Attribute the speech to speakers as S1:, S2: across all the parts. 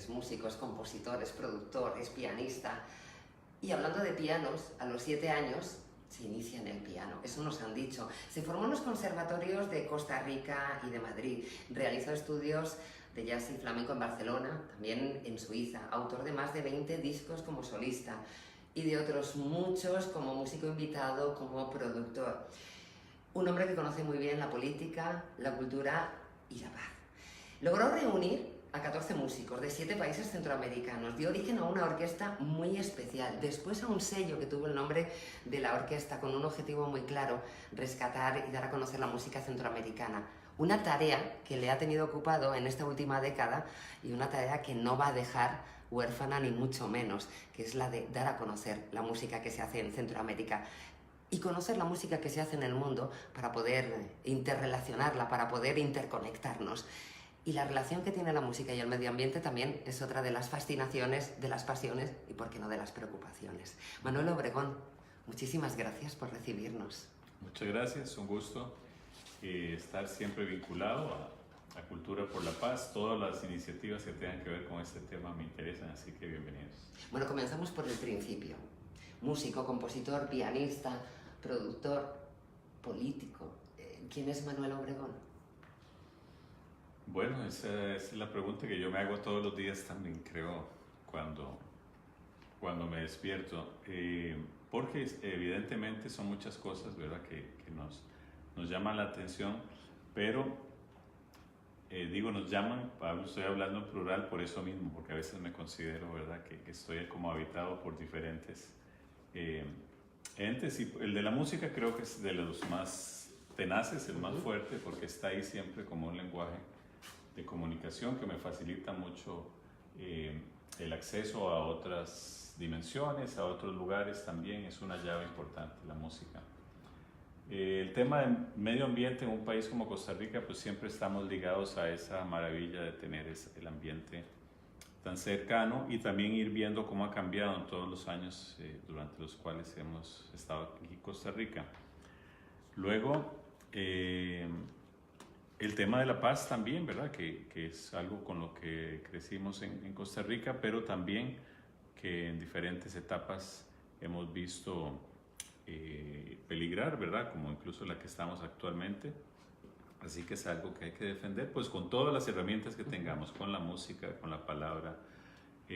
S1: es músico, es compositor, es productor, es pianista. Y hablando de pianos, a los 7 años se inicia en el piano, eso nos han dicho. Se formó en los conservatorios de Costa Rica y de Madrid. Realizó estudios de jazz y flamenco en Barcelona, también en Suiza. Autor de más de 20 discos como solista y de otros muchos como músico invitado, como productor. Un hombre que conoce muy bien la política, la cultura y la paz. Logró reunir a 14 músicos de 7 países centroamericanos, dio origen a una orquesta muy especial, después a un sello que tuvo el nombre de la orquesta con un objetivo muy claro, rescatar y dar a conocer la música centroamericana. Una tarea que le ha tenido ocupado en esta última década y una tarea que no va a dejar huérfana ni mucho menos, que es la de dar a conocer la música que se hace en Centroamérica y conocer la música que se hace en el mundo para poder interrelacionarla, para poder interconectarnos. Y la relación que tiene la música y el medio ambiente también es otra de las fascinaciones, de las pasiones y, por qué no, de las preocupaciones. Manuel Obregón, muchísimas gracias por recibirnos.
S2: Muchas gracias, un gusto estar siempre vinculado a Cultura por la Paz. Todas las iniciativas que tengan que ver con este tema me interesan, así que bienvenidos.
S1: Bueno, comenzamos por el principio. Músico, compositor, pianista, productor, político. ¿Quién es Manuel Obregón?
S2: Bueno, esa es la pregunta que yo me hago todos los días también, creo, cuando me despierto. Porque evidentemente son muchas cosas, ¿verdad?, que nos llaman la atención, pero digo nos llaman, estoy hablando en plural por eso mismo, porque a veces me considero, ¿verdad?, que estoy como habitado por diferentes entes, y el de la música creo que es de los más tenaces, el más fuerte, porque está ahí siempre como un lenguaje de comunicación que me facilita mucho el acceso a otras dimensiones, a otros lugares también. Es una llave importante la música. El tema de medio ambiente en un país como Costa Rica, pues siempre estamos ligados a esa maravilla de tener el ambiente tan cercano, y también ir viendo cómo ha cambiado en todos los años durante los cuales hemos estado aquí en Costa Rica. Luego, el tema de la paz también, ¿verdad? Que es algo con lo que crecimos en Costa Rica, pero también que en diferentes etapas hemos visto peligrar, ¿verdad? Como incluso la que estamos actualmente. Así que es algo que hay que defender, pues con todas las herramientas que tengamos, con la música, con la palabra,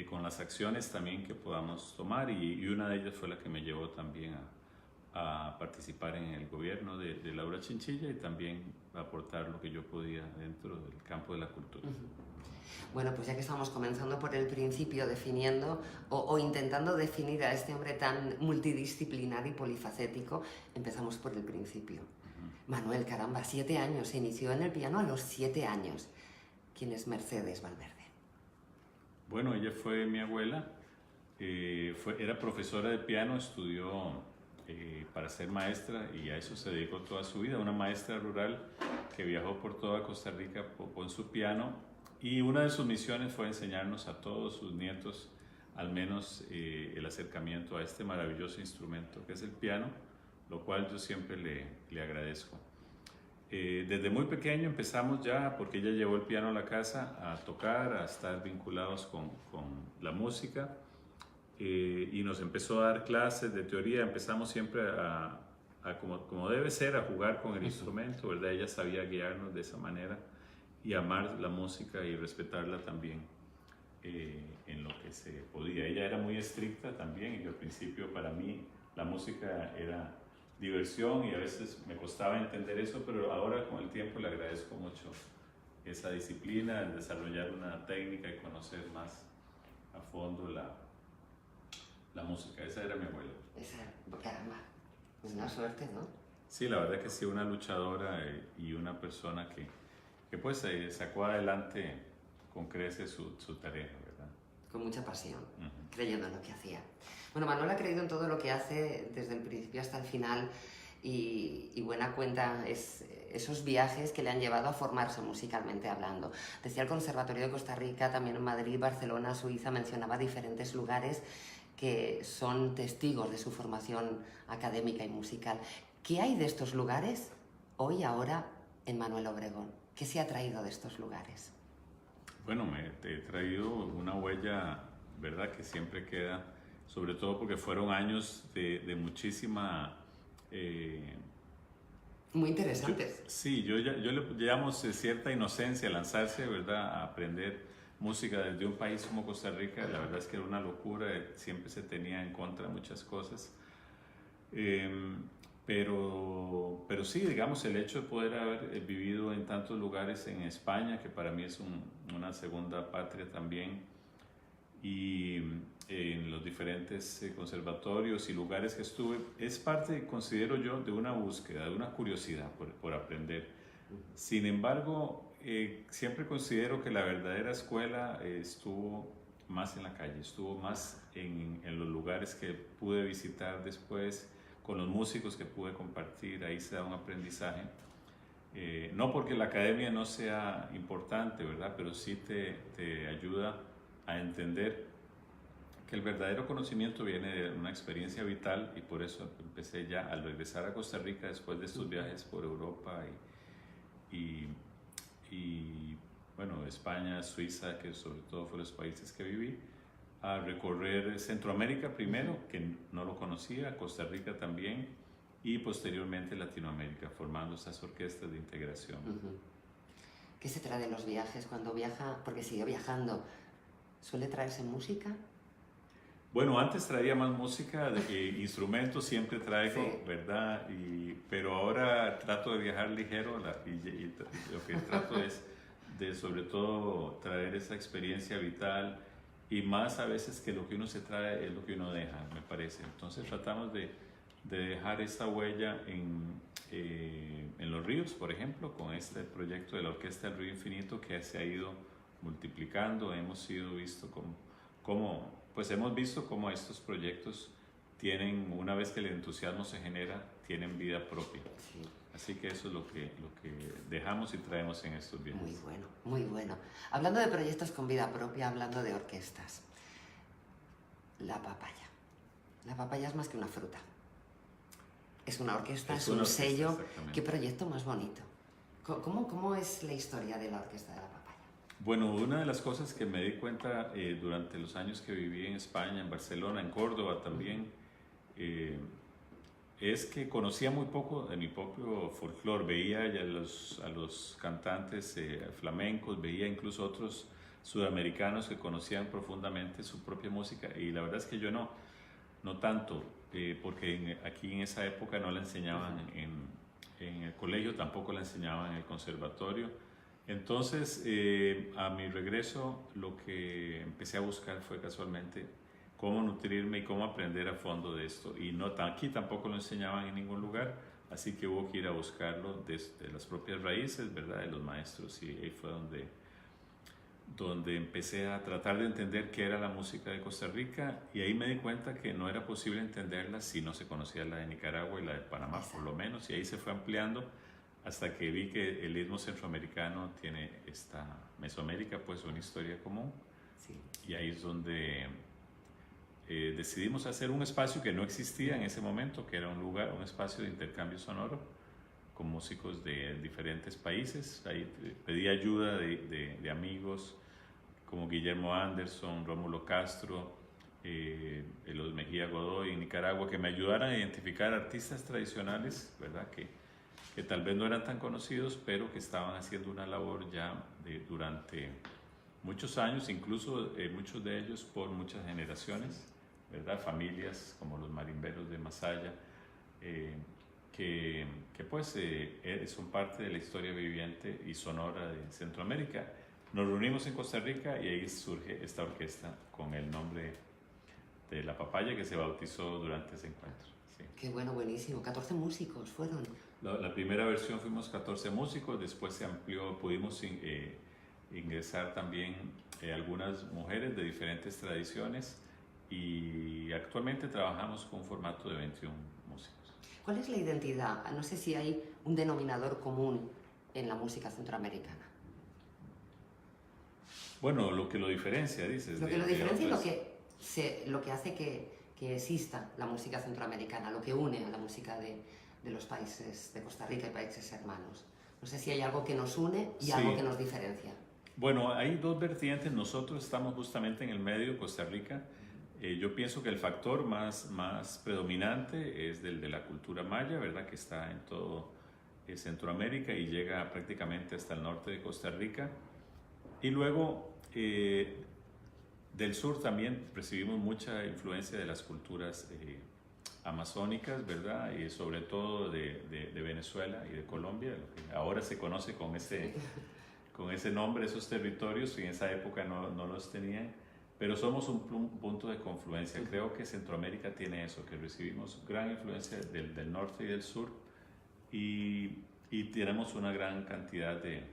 S2: con las acciones también que podamos tomar. Y una de ellas fue la que me llevó también a participar en el gobierno de Laura Chinchilla, y también a aportar lo que yo podía dentro del campo de la cultura.
S1: Bueno, pues ya que estamos comenzando por el principio, definiendo o intentando definir a este hombre tan multidisciplinar y polifacético, empezamos por el principio. Manuel, caramba, 7 años, se inició en el piano a los 7 años. ¿Quién es Mercedes Valverde?
S2: Bueno, ella fue mi abuela, era profesora de piano, estudió para ser maestra, y a eso se dedicó toda su vida. Una maestra rural que viajó por toda Costa Rica con su piano, y una de sus misiones fue enseñarnos a todos sus nietos al menos el acercamiento a este maravilloso instrumento que es el piano, lo cual yo siempre le agradezco. Desde muy pequeño empezamos ya, porque ella llevó el piano a la casa a tocar, a estar vinculados con la música, y nos empezó a dar clases de teoría. Empezamos siempre como debe ser, a jugar con el instrumento, ¿verdad? Ella sabía guiarnos de esa manera y amar la música y respetarla también en lo que se podía. Ella era muy estricta también, y al principio para mí la música era diversión y a veces me costaba entender eso, pero ahora con el tiempo le agradezco mucho esa disciplina, el desarrollar una técnica y conocer más a fondo la música. Esa era mi abuela.
S1: Esa, caramba, una suerte, ¿no?
S2: Sí, la verdad que sí, una luchadora y una persona que pues sacó adelante con creces su tarea, ¿verdad?
S1: Con mucha pasión, creyendo en lo que hacía. Bueno, Manuel ha creído en todo lo que hace desde el principio hasta el final, y buena cuenta es esos viajes que le han llevado a formarse musicalmente hablando. Decía el Conservatorio de Costa Rica, también en Madrid, Barcelona, Suiza, mencionaba diferentes lugares que son testigos de su formación académica y musical. ¿Qué hay de estos lugares hoy, ahora, en Manuel Obregón? ¿Qué se ha traído de estos lugares?
S2: Bueno, te he traído una huella, ¿verdad? Que siempre queda, sobre todo porque fueron años de muchísima...
S1: Muy interesantes.
S2: Sí, yo le llamo cierta inocencia, lanzarse, ¿verdad? A aprender música desde un país como Costa Rica. La verdad es que era una locura, siempre se tenía en contra muchas cosas. Pero sí, digamos, el hecho de poder haber vivido en tantos lugares en España, que para mí es una segunda patria también, y en los diferentes conservatorios y lugares que estuve, es parte, considero yo, de una búsqueda, de una curiosidad por aprender. Sin embargo, siempre considero que la verdadera escuela estuvo más en la calle, estuvo más en los lugares que pude visitar después, con los músicos que pude compartir, ahí se da un aprendizaje. No porque la academia no sea importante, ¿verdad? Pero sí te ayuda a entender que el verdadero conocimiento viene de una experiencia vital, y por eso empecé ya al regresar a Costa Rica después de estos viajes por Europa y bueno, España, Suiza, que sobre todo fueron los países que viví, a recorrer Centroamérica primero, que no lo conocía, Costa Rica también, y posteriormente Latinoamérica, formando esas orquestas de integración.
S1: ¿Qué se trae de los viajes cuando viaja? Porque sigue viajando. ¿Suele traerse música?
S2: Bueno, antes traía más música, instrumentos siempre traigo,
S1: Sí.
S2: ¿verdad? Pero ahora trato de viajar ligero y lo que trato es de sobre todo traer esa experiencia vital, y más a veces que lo que uno se trae es lo que uno deja, me parece. Entonces tratamos de dejar esta huella en los ríos, por ejemplo, con este proyecto de la Orquesta del Río Infinito, que se ha ido multiplicando. Hemos visto pues hemos visto cómo estos proyectos tienen, una vez que el entusiasmo se genera, tienen vida propia.
S1: Sí.
S2: Así que eso es lo que dejamos y traemos en estos viajes.
S1: Muy bueno, muy bueno. Hablando de proyectos con vida propia, hablando de orquestas. La papaya. La papaya es más que una fruta. Es una orquesta, es un sello. ¿Qué proyecto más bonito? ¿Cómo es la historia de la Orquesta de la Papaya?
S2: Bueno, una de las cosas que me di cuenta durante los años que viví en España, en Barcelona, en Córdoba también, es que conocía muy poco de mi propio folclore. Veía ya a los cantantes flamencos, veía incluso otros sudamericanos que conocían profundamente su propia música, y la verdad es que yo no tanto, porque aquí en esa época no la enseñaban en el colegio, tampoco la enseñaban en el conservatorio. Entonces, a mi regreso, lo que empecé a buscar fue casualmente cómo nutrirme y cómo aprender a fondo de esto. Y aquí tampoco lo enseñaban en ningún lugar, así que hubo que ir a buscarlo desde las propias raíces, ¿verdad?, de los maestros. Y ahí fue donde empecé a tratar de entender qué era la música de Costa Rica, y ahí me di cuenta que no era posible entenderla si no se conocía la de Nicaragua y la de Panamá, por lo menos. Y ahí se fue ampliando hasta que vi que el istmo centroamericano tiene Mesoamérica, pues una historia común.
S1: Sí.
S2: Y ahí es donde decidimos hacer un espacio que no existía en ese momento, que era un espacio de intercambio sonoro con músicos de diferentes países. Ahí pedí ayuda de amigos como Guillermo Anderson, Rómulo Castro, los Mejía Godoy en Nicaragua, que me ayudaran a identificar artistas tradicionales, ¿verdad?, que tal vez no eran tan conocidos, pero que estaban haciendo una labor ya durante muchos años, incluso muchos de ellos por muchas generaciones, ¿verdad? Familias como los marimberos de Masaya, que pues son parte de la historia viviente y sonora de Centroamérica. Nos reunimos en Costa Rica y ahí surge esta orquesta con el nombre de La Papaya, que se bautizó durante ese encuentro. Sí.
S1: Qué bueno, buenísimo. 14 músicos fueron.
S2: La primera versión fuimos 14 músicos, después se amplió, pudimos ingresar también algunas mujeres de diferentes tradiciones, y actualmente trabajamos con un formato de 21 músicos.
S1: ¿Cuál es la identidad? No sé si hay un denominador común en la música centroamericana.
S2: Bueno, lo que lo diferencia, dices.
S1: Lo que lo diferencia y lo que hace que exista la música centroamericana, lo que une a la música de los países de Costa Rica y países hermanos. No sé si hay algo que nos une y algo que nos diferencia.
S2: Bueno, hay dos vertientes. Nosotros estamos justamente en el medio, Costa Rica. Yo pienso que el factor más predominante es del de la cultura maya, ¿verdad? Que está en todo Centroamérica y llega prácticamente hasta el norte de Costa Rica. Y luego del sur también recibimos mucha influencia de las culturas amazónicas, ¿verdad? Y sobre todo de Venezuela y de Colombia, lo que ahora se conoce con ese nombre, esos territorios, y en esa época no los tenían. Pero somos un punto de confluencia. Creo que Centroamérica tiene eso, que recibimos gran influencia del norte y del sur y tenemos una gran cantidad de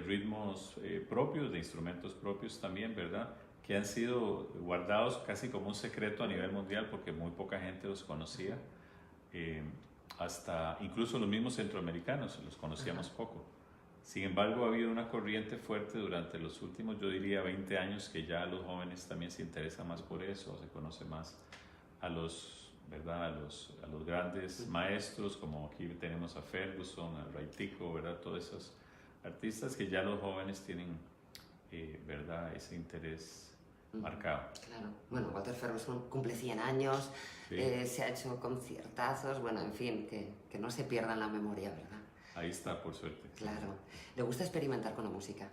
S2: ritmos propios, de instrumentos propios también, ¿verdad? Que han sido guardados casi como un secreto a nivel mundial porque muy poca gente los conocía. Hasta incluso los mismos centroamericanos los conocíamos poco. Sin embargo, ha habido una corriente fuerte durante los últimos, yo diría, 20 años que ya los jóvenes también se interesan más por eso, se conoce más a los, ¿verdad? a los grandes maestros, como aquí tenemos a Ferguson, a Raitico, ¿verdad? Todos esos artistas que ya los jóvenes tienen, ¿verdad? Ese interés marcado.
S1: Claro. Bueno, Walter Ferguson cumple 100 años,
S2: Sí.
S1: Se ha hecho conciertazos, bueno, en fin, que no se pierda en la memoria, ¿verdad?
S2: Ahí está, por suerte.
S1: Claro. ¿Le gusta experimentar con la música?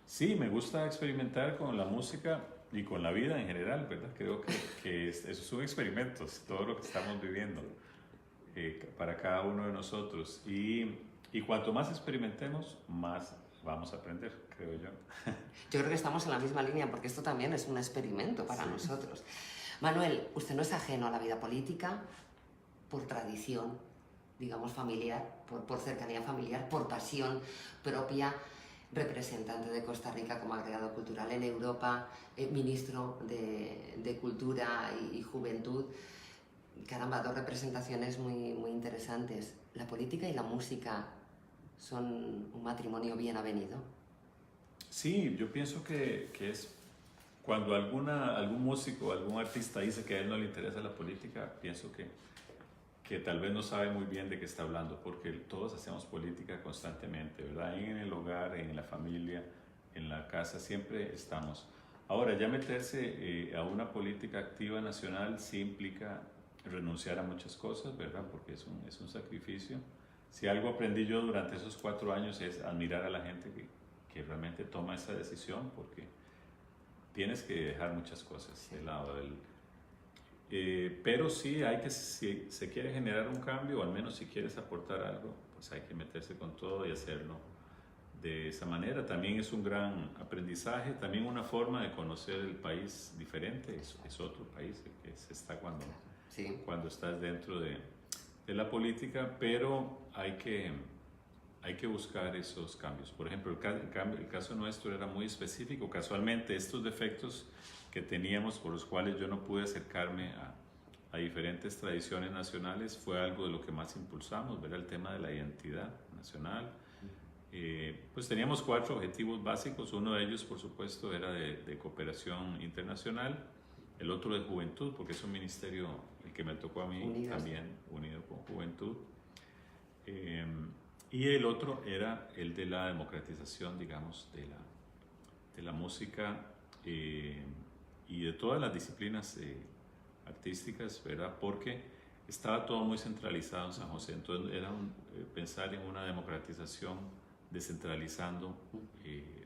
S2: Sí, me gusta experimentar con la música y con la vida en general, ¿verdad? Creo que esos son experimentos, todo lo que estamos viviendo para cada uno de nosotros. Y cuanto más experimentemos, más vamos a aprender, creo yo.
S1: Yo creo que estamos en la misma línea porque esto también es un experimento para nosotros. Manuel, usted no es ajeno a la vida política por tradición, digamos familiar, por cercanía familiar, por pasión propia, representante de Costa Rica como agregado cultural en Europa, ministro de Cultura y Juventud. Caramba, dos representaciones muy interesantes. La política y la música son un matrimonio bien avenido.
S2: Sí, yo pienso que es cuando algún músico, algún artista dice que a él no le interesa la política, pienso que tal vez no sabe muy bien de qué está hablando, porque todos hacemos política constantemente, ¿verdad? En el hogar, en la familia, en la casa, siempre estamos. Ahora, ya meterse a una política activa nacional sí implica renunciar a muchas cosas, ¿verdad? Porque es un sacrificio. Si algo aprendí yo durante esos 4 años es admirar a la gente que realmente toma esa decisión, porque tienes que dejar muchas cosas de lado. Pero sí hay que, si se quiere generar un cambio, o al menos si quieres aportar algo, pues hay que meterse con todo y hacerlo de esa manera. También es un gran aprendizaje, también una forma de conocer el país diferente, es otro país el que se está cuando estás dentro de la política, pero hay que buscar esos cambios. Por ejemplo, el caso nuestro era muy específico. Casualmente, estos defectos que teníamos por los cuales yo no pude acercarme a diferentes tradiciones nacionales fue algo de lo que más impulsamos, ¿verdad? El tema de la identidad nacional. Pues teníamos 4 objetivos básicos. Uno de ellos, por supuesto, era de cooperación internacional. El otro de juventud, porque es un ministerio el que me tocó a mí también, unido con juventud. Y el otro era el de la democratización, digamos, de la música y de todas las disciplinas artísticas, ¿verdad? Porque estaba todo muy centralizado en San José. Entonces era pensar en una democratización descentralizando,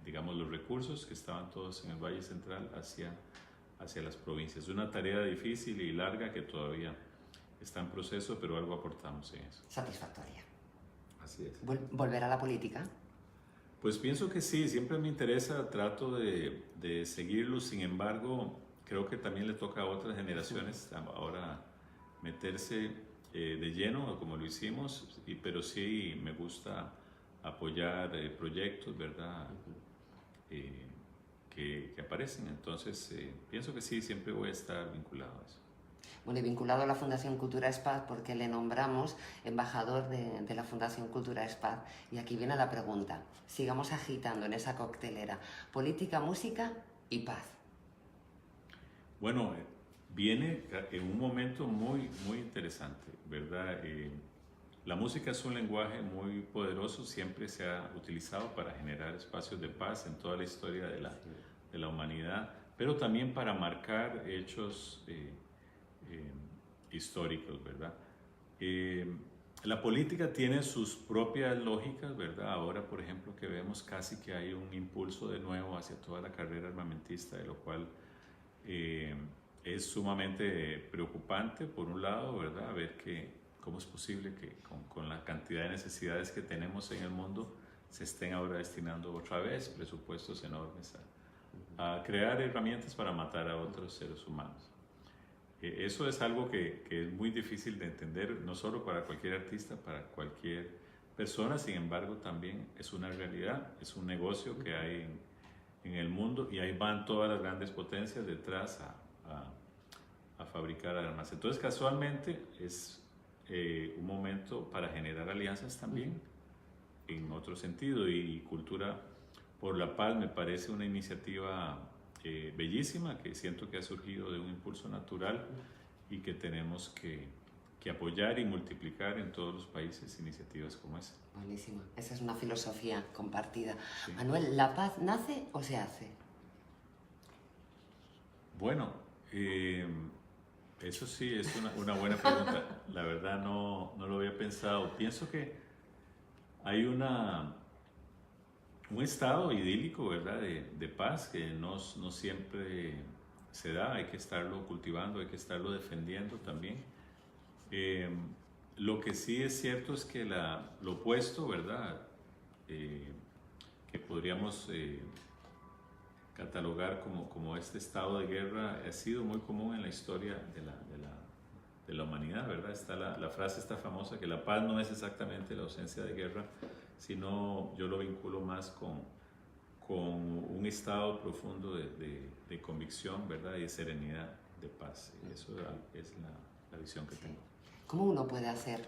S2: digamos, los recursos que estaban todos en el Valle Central hacia las provincias. Es una tarea difícil y larga que todavía está en proceso, pero algo aportamos en eso.
S1: Satisfactoria.
S2: Así es.
S1: ¿Volver a la política?
S2: Pues pienso que sí, siempre me interesa, trato de seguirlo, sin embargo, creo que también le toca a otras generaciones ahora meterse de lleno, como lo hicimos, pero sí me gusta apoyar proyectos, ¿verdad? Que aparecen, entonces pienso que sí, siempre voy a estar vinculado a eso.
S1: Bueno, y vinculado a la Fundación Cultura Espaz porque le nombramos embajador de la Fundación Cultura Espaz. Y aquí viene la pregunta, sigamos agitando en esa coctelera, política, música y paz.
S2: Bueno, viene en un momento muy interesante, ¿verdad? la música es un lenguaje muy poderoso, siempre se ha utilizado para generar espacios de paz en toda la historia de la humanidad, pero también para marcar hechos históricos, ¿verdad? La política tiene sus propias lógicas, ¿verdad? Ahora, por ejemplo, que vemos casi que hay un impulso de nuevo hacia toda la carrera armamentista, de lo cual es sumamente preocupante, por un lado, ¿verdad? Ver cómo es posible que con la cantidad de necesidades que tenemos en el mundo se estén ahora destinando otra vez presupuestos enormes a crear herramientas para matar a otros seres humanos. Eso es algo que es muy difícil de entender, no solo para cualquier artista, para cualquier persona, sin embargo también es una realidad, es un negocio que hay en el mundo y ahí van todas las grandes potencias detrás a fabricar armas. Entonces casualmente es un momento para generar alianzas también en otro sentido, y Cultura por la Paz me parece una iniciativa bellísima, que siento que ha surgido de un impulso natural y que tenemos que apoyar y multiplicar en todos los países iniciativas como esa.
S1: Buenísimo, esa es una filosofía compartida.
S2: Sí.
S1: Manuel, ¿la paz nace o se hace?
S2: Bueno, eso sí es una buena pregunta. La verdad no lo había pensado. Pienso que hay un estado idílico, ¿verdad? De paz que no siempre se da, hay que estarlo cultivando, hay que estarlo defendiendo también. Lo que sí es cierto es que lo opuesto, ¿verdad? Que podríamos catalogar como este estado de guerra ha sido muy común en la historia de la humanidad, ¿verdad? Está la frase esta famosa que la paz no es exactamente la ausencia de guerra, sino yo lo vinculo más con un estado profundo de convicción, ¿verdad? Y de serenidad, de paz. Eso es la visión que tengo.
S1: ¿Cómo uno puede hacer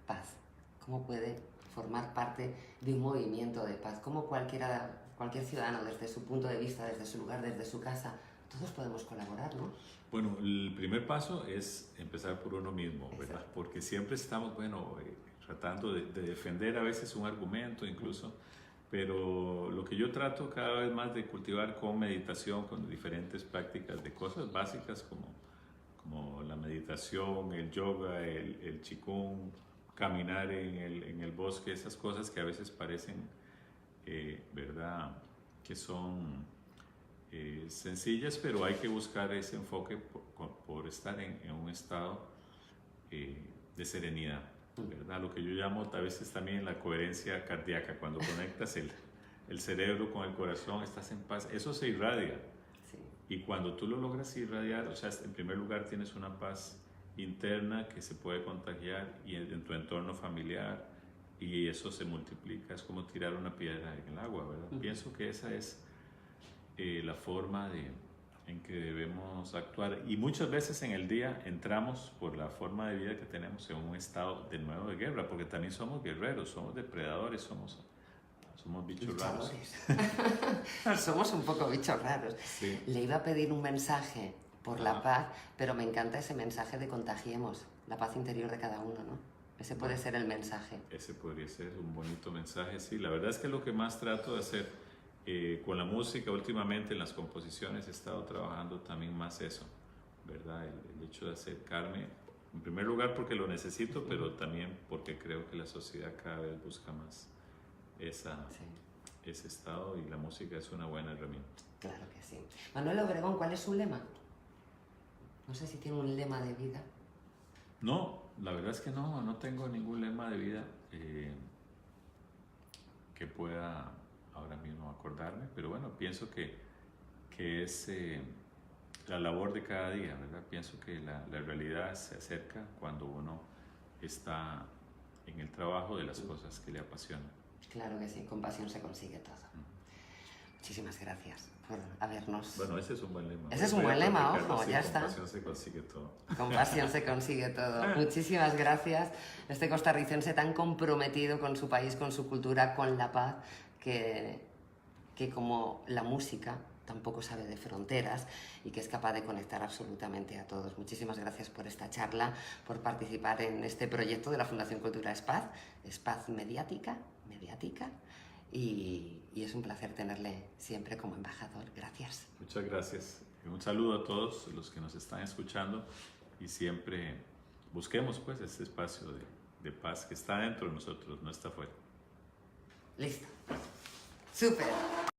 S1: paz? ¿Cómo puede formar parte de un movimiento de paz? ¿Cómo cualquier ciudadano, desde su punto de vista, desde su lugar, desde su casa, todos podemos colaborar, ¿no?
S2: Bueno, el primer paso es empezar por uno mismo, ¿verdad?
S1: Exacto.
S2: Porque siempre estamos, tratando de defender a veces un argumento incluso, pero lo que yo trato cada vez más de cultivar con meditación, con diferentes prácticas de cosas básicas como la meditación, el yoga, el qigong, caminar en el bosque, esas cosas que a veces parecen, ¿verdad?, que son sencillas, pero hay que buscar ese enfoque por estar en un estado de serenidad, ¿verdad? Lo que yo llamo a veces también la coherencia cardíaca, cuando conectas el cerebro con el corazón, estás en paz, eso se irradia.
S1: Sí.
S2: Y cuando tú lo logras irradiar, o sea, en primer lugar tienes una paz interna que se puede contagiar y en tu entorno familiar, y eso se multiplica, es como tirar una piedra en el agua, ¿verdad? Pienso que esa es la forma en que debemos actuar, y muchas veces en el día entramos por la forma de vida que tenemos en un estado de nuevo de guerra, porque también somos guerreros, somos depredadores, somos bichos raros.
S1: Somos un poco bichos raros.
S2: Sí.
S1: Le iba a pedir un mensaje por la paz, pero me encanta ese mensaje de contagiemos la paz interior de cada uno, ¿no? Ese puede ser el mensaje.
S2: Ese podría ser un bonito mensaje, sí. La verdad es que lo que más trato de hacer con la música últimamente en las composiciones he estado trabajando también más eso, ¿verdad? El hecho de acercarme, en primer lugar porque lo necesito, pero también porque creo que la sociedad cada vez busca más ese estado, y la música es una buena herramienta.
S1: Claro que sí. Manuel Obregón, ¿cuál es su lema? No sé si tiene un lema de vida.
S2: No, la verdad es que no tengo ningún lema de vida que pueda ahora mismo acordarme, pero bueno, pienso que es la labor de cada día, ¿verdad? Pienso que la realidad se acerca cuando uno está en el trabajo de las cosas que le apasionan.
S1: Claro que sí, con pasión se consigue todo. Muchísimas gracias por habernos...
S2: Bueno, ese es un buen lema.
S1: Ese es un buen lema, ojo,
S2: sí,
S1: ya está.
S2: Con pasión se consigue todo.
S1: Con pasión se consigue todo. Muchísimas gracias. Este costarricense tan comprometido con su país, con su cultura, con la paz, que como la música tampoco sabe de fronteras y que es capaz de conectar absolutamente a todos. Muchísimas gracias por esta charla, por participar en este proyecto de la Fundación Cultura Spaz, Spaz Mediática, y es un placer tenerle siempre como embajador. Gracias.
S2: Muchas gracias. Un saludo a todos los que nos están escuchando y siempre busquemos pues este espacio de paz que está dentro de nosotros, no está afuera.
S1: Listo. Súper.